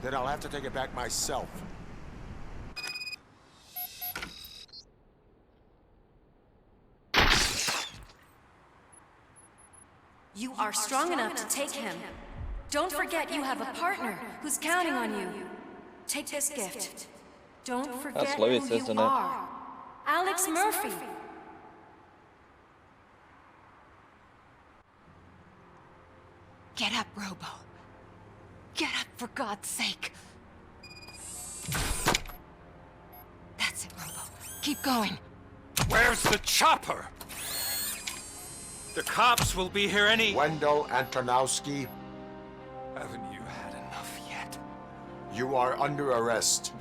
Then I'll have to take it back myself. You are strong enough to take him. Don't forget you have a partner who's counting on you. Take this gift. Don't forget Lewis, who you isn't it? are. Alex Murphy. Get up, Robo. Get up, for God's sake. That's it, Robo. Keep going. Where's the chopper? The cops will be here any... Wendell Antonowski, Haven't you had enough yet? you are under arrest.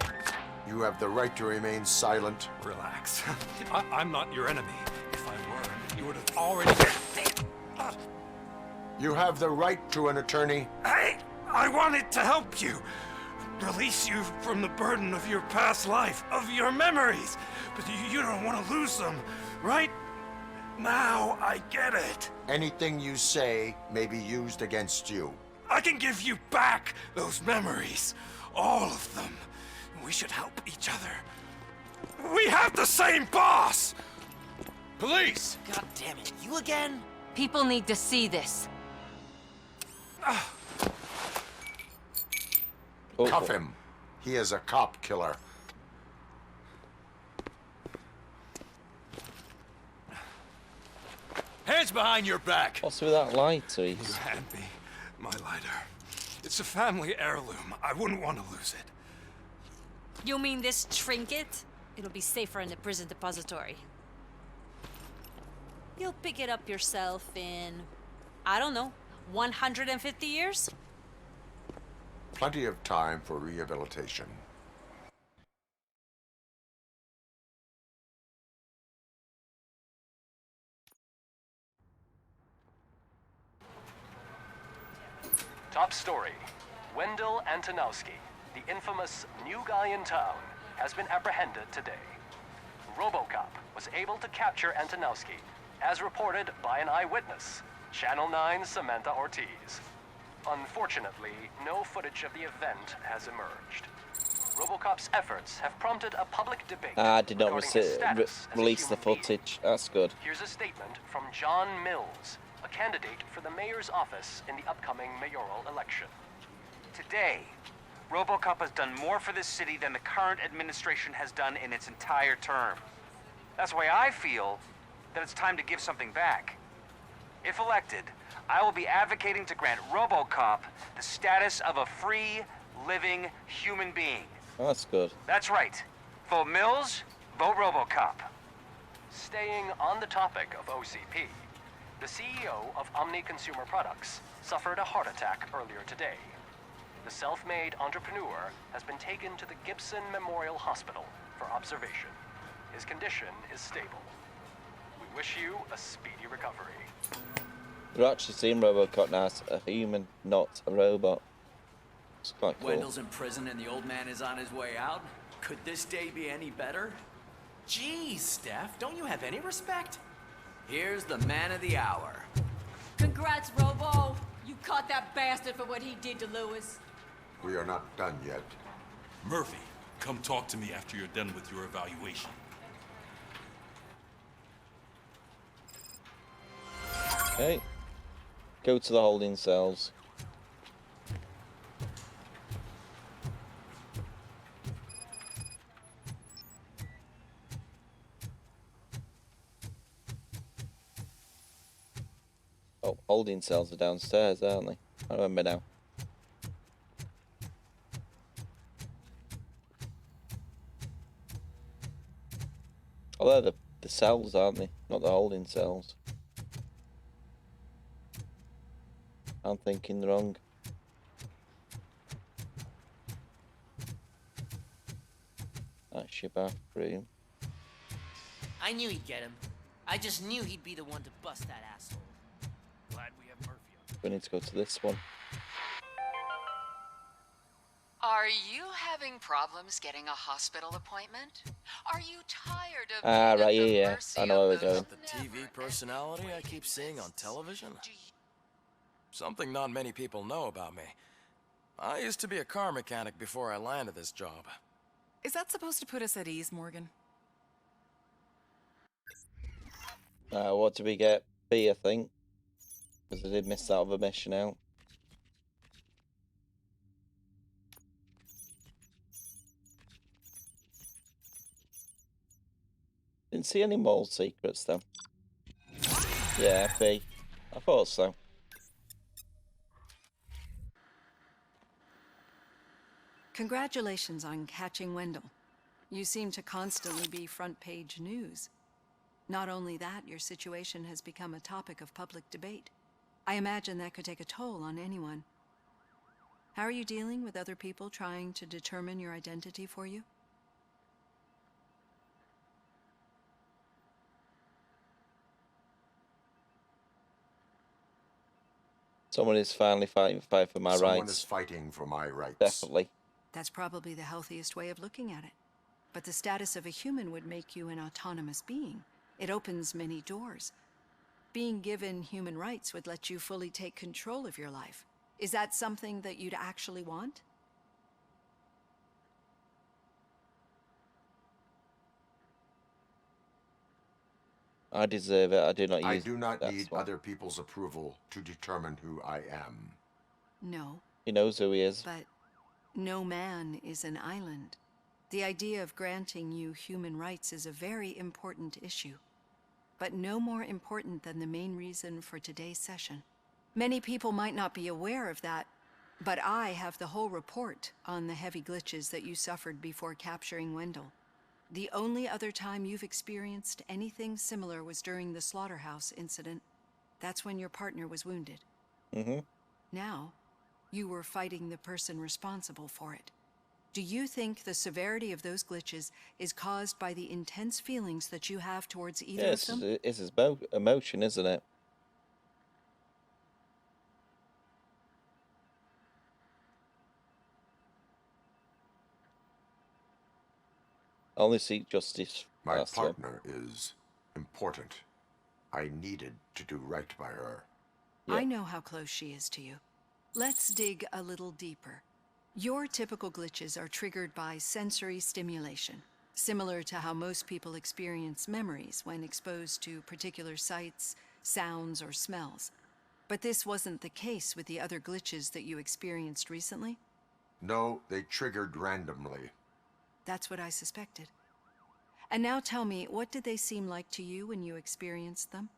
You have the right to remain silent. Relax. I'm not your enemy. If I were, you would have already... You have the right to an attorney. I wanted to help you. Release you from the burden of your past life, of your memories. But you don't want to lose them, right? Now I get it. Anything you say may be used against you. I can give you back those memories. All of them. We should help each other. We have the same boss! Police! God damn it, you again? People need to see this. Cuff him. He is a cop killer. Hands behind your back! What's with that lighter? You hand me my lighter. It's a family heirloom. I wouldn't want to lose it. You mean this trinket? It'll be safer in the prison depository. You'll pick it up yourself in, I don't know, 150 years? Plenty of time for rehabilitation. Top story. Wendell Antonowski, the infamous new guy in town, has been apprehended today. Robocop was able to capture Antonowski, as reported by an eyewitness, Channel 9's Samantha Ortiz. Unfortunately, no footage of the event has emerged. Robocop's efforts have prompted a public debate. I did not regarding his status as a release the human footage. That's good. Here's a statement from John Mills, a candidate for the mayor's office in the upcoming mayoral election. Today, Robocop has done more for this city than the current administration has done in its entire term. That's why I feel that it's time to give something back. If elected, I will be advocating to grant Robocop the status of a free, living human being. Oh, that's good. That's right. Vote Mills, vote Robocop. Staying on the topic of OCP, the CEO of Omni Consumer Products suffered a heart attack earlier today. The self-made entrepreneur has been taken to the Gibson Memorial Hospital for observation. His condition is stable. We wish you a speedy recovery. They're actually seeing Robocop now as a human, not a robot. It's quite cool. Wendell's in prison and the old man is on his way out. Could this day be any better? Geez, Steph, don't you have any respect? Here's the man of the hour. Congrats, Robo. You caught that bastard for what he did to Lewis. We are not done yet. Murphy, come talk to me after you're done with your evaluation. Okay. Go to the holding cells. Oh, holding cells are downstairs, aren't they? I remember now. Oh, they're the cells, aren't they? Not the holding cells. I'm thinking wrong. That's your bathroom. I knew he'd get him. I just knew he'd be the one to bust that asshole. Glad we have Murphy on. We need to go to this one. Are you having problems getting a hospital appointment? Are you tired of Right, being at the yeah. mercy I know where of we're those going. The TV personality I keep seeing on television? Something not many people know about me. I used to be a car mechanic before I landed this job. Is that supposed to put us at ease, Morgan? What did we get? B, I think. Because I did miss that other mission out. Didn't see any mole secrets though. Yeah, B. I thought so. Congratulations on catching Wendell. You seem to constantly be front page news. Not only that, your situation has become a topic of public debate. I imagine that could take a toll on anyone. How are you dealing with other people trying to determine your identity for you? Someone is finally fighting for my Someone rights. is fighting for my rights. Definitely. That's probably the healthiest way of looking at it. But the status of a human would make you an autonomous being. It opens many doors. Being given human rights would let you fully take control of your life. Is that something that you'd actually want? I deserve it. I do not use I do not that need one. other people's approval to determine who I am. No. He knows who he is. But no man is an island. The idea of granting you human rights is a very important issue, but no more important than the main reason for today's session. Many people might not be aware of that, but I have the whole report on the heavy glitches that you suffered before capturing Wendell. The only other time you've experienced anything similar was during the slaughterhouse incident. That's when your partner was wounded. Mm-hmm. Now, you were fighting the person responsible for it. Do you think the severity of those glitches is caused by the intense feelings that you have towards either of them? It's his emotion, isn't it? I only seek justice. My partner is important. I needed to do right by her. I know how close she is to you. Let's dig a little deeper. Your typical glitches are triggered by sensory stimulation, similar to how most people experience memories when exposed to particular sights, sounds, or smells. But this wasn't the case with the other glitches that you experienced recently? No, they triggered randomly. That's what I suspected. And now tell me, what did they seem like to you when you experienced them?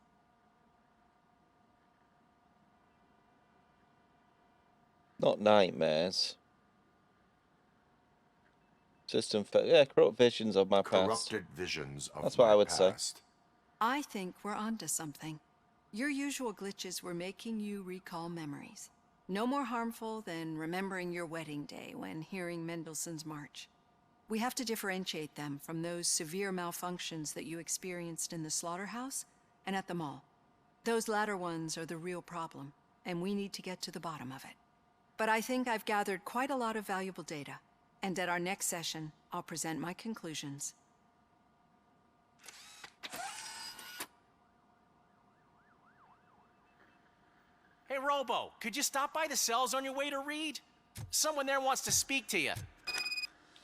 Not nightmares. Corrupt visions of my past. Corrupted visions of That's what my I would past. say. I think we're onto something. Your usual glitches were making you recall memories. No more harmful than remembering your wedding day when hearing Mendelssohn's March. We have to differentiate them from those severe malfunctions that you experienced in the slaughterhouse and at the mall. Those latter ones are the real problem, and we need to get to the bottom of it. But I think I've gathered quite a lot of valuable data, and at our next session, I'll present my conclusions. Hey, Robo, could you stop by the cells on your way to read? Someone there wants to speak to you.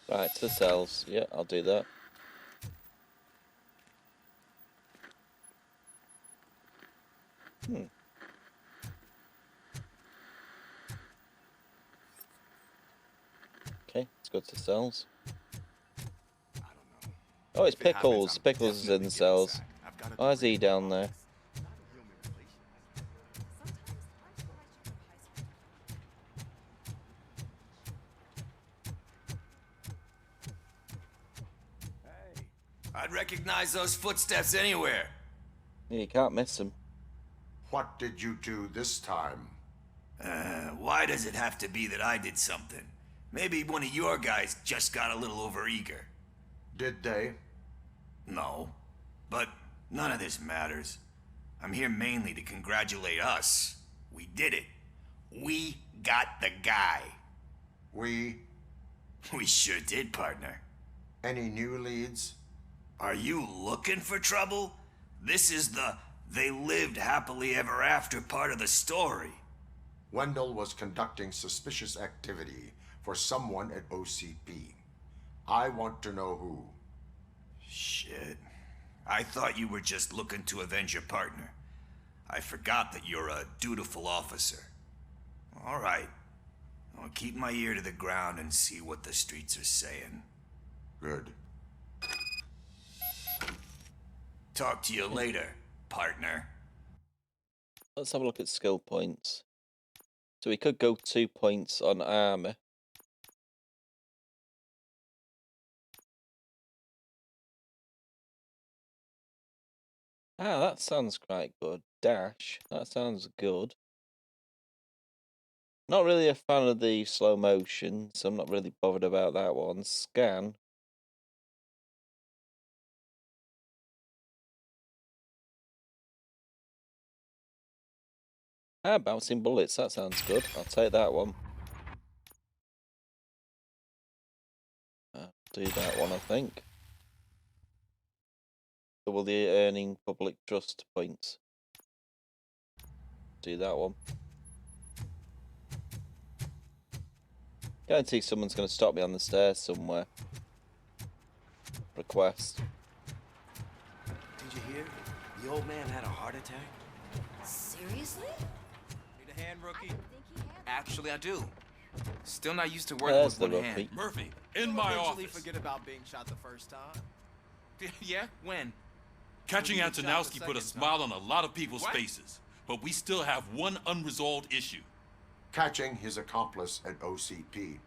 Right, to the cells. Yeah, I'll do that. Okay, let's go to the cells. Oh, it's Pickles. Pickles is in the cells. Why is he down there? I'd recognize those footsteps anywhere. Yeah, you can't miss him. What did you do this time? Why does it have to be that I did something? Maybe one of your guys just got a little overeager. Did they? No. But none of this matters. I'm here mainly to congratulate us. We did it. We got the guy. We sure did, partner. Any new leads? Are you looking for trouble? This is the they lived happily ever after part of the story. Wendell was conducting suspicious activity for someone at OCP. I want to know who. Shit. I thought you were just looking to avenge your partner. I forgot that you're a dutiful officer. All right. I'll keep my ear to the ground and see what the streets are saying. Good. Talk to you later, partner. Let's have a look at skill points. So we could go 2 points on armor. Ah, that sounds quite good. Dash, that sounds good. Not really a fan of the slow motion, so I'm not really bothered about that one. Scan. Ah, bouncing bullets, that sounds good. I'll take that one. Do that one, I think. Double the earning public trust points. Do that one. Guarantee someone's going to stop me on the stairs somewhere. Request. Did you hear? The old man had a heart attack. Seriously? Need a hand, rookie? Actually, I do. Still not used to working There's with the one rookie. hand. Murphy, in my Eventually office. forget about being shot the first time. Yeah? When? Catching When you get shot the Antonowski put a second smile on a lot of people's What? faces, but we still have one unresolved issue. Catching his accomplice at OCP.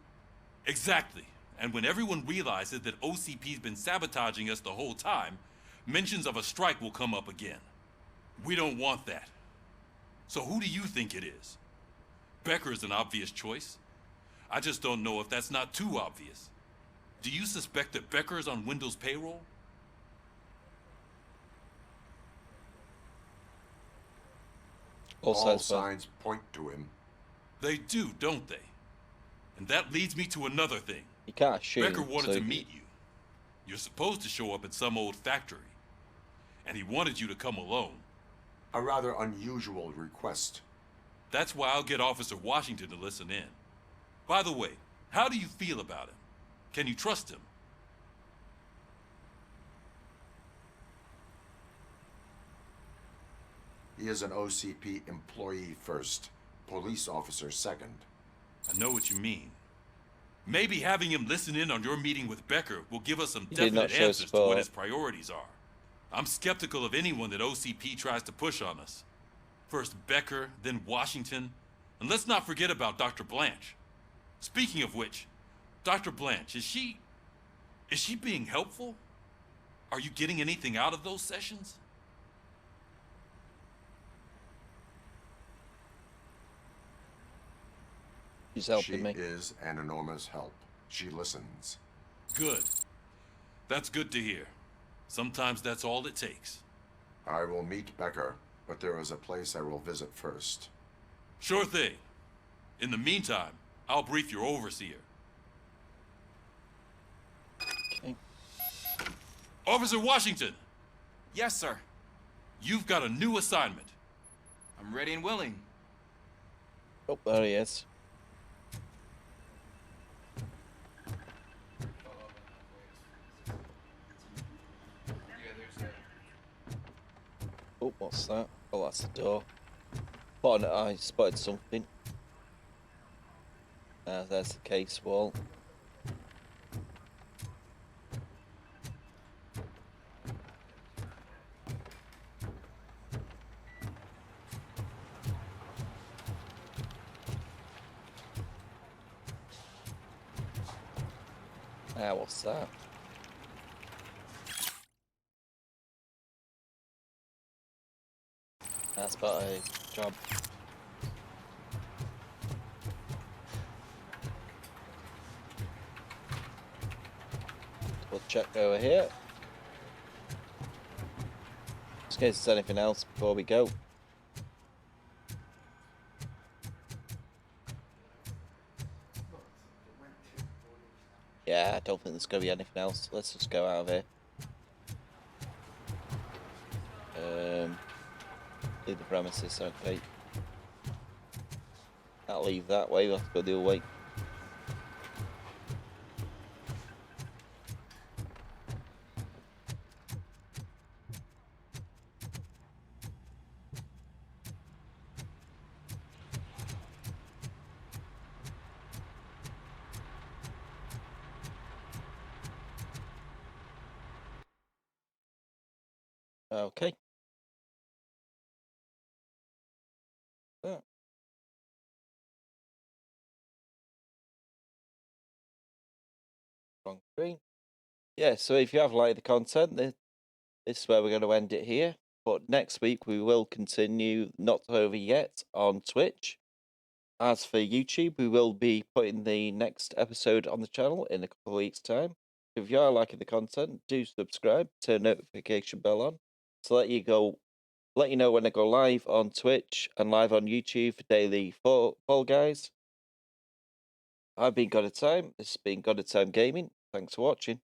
Exactly. And when everyone realizes that OCP's been sabotaging us the whole time, mentions of a strike will come up again. We don't want that. So who do you think it is? Becker is an obvious choice. I just don't know if that's not too obvious. Do you suspect that Becker is on Wendell's payroll? All signs point to him. They do, don't they? And that leads me to another thing. You can't shoot. Becker wanted to meet you. You're supposed to show up at some old factory. And he wanted you to come alone. A rather unusual request. That's why I'll get Officer Washington to listen in. By the way, how do you feel about him? Can you trust him? He is an OCP employee first, police officer second. I know what you mean. Maybe having him listen in on your meeting with Becker will give us some He did not definite show answers to what support. his priorities are. I'm skeptical of anyone that OCP tries to push on us. First Becker, then Washington, and let's not forget about Dr. Blanche. Speaking of which, Dr. Blanche, is she being helpful? Are you getting anything out of those sessions? She's helping me. She is an enormous help. She listens. Good. That's good to hear. Sometimes that's all it takes. I will meet Becker, but there is a place I will visit first. Sure thing. In the meantime, I'll brief your overseer. Okay. Officer Washington! Yes, sir. You've got a new assignment. I'm ready and willing. Oh, there he is. Oh, what's that? Oh, that's the door. Spotted, I spotted something. There's the case wall. What's that? That's about a job. We'll check over here. Just in case there's anything else before we go. Yeah, I don't think there's going to be anything else. Let's just go out of here. Leave the premises, okay. I'll leave that way, we'll have to go the other way. Okay. Oh. Wrong screen. Yeah, so if you have liked the content, this is where we're going to end it here. But next week we will continue Not Over Yet on Twitch. As for YouTube, we will be putting the next episode on the channel in a couple of weeks' time. If you are liking the content, do subscribe, turn notification bell on, to let you know when I go live on Twitch and live on YouTube for daily Fall Guys. I've been God of Time. This has been God of Time Gaming. Thanks for watching.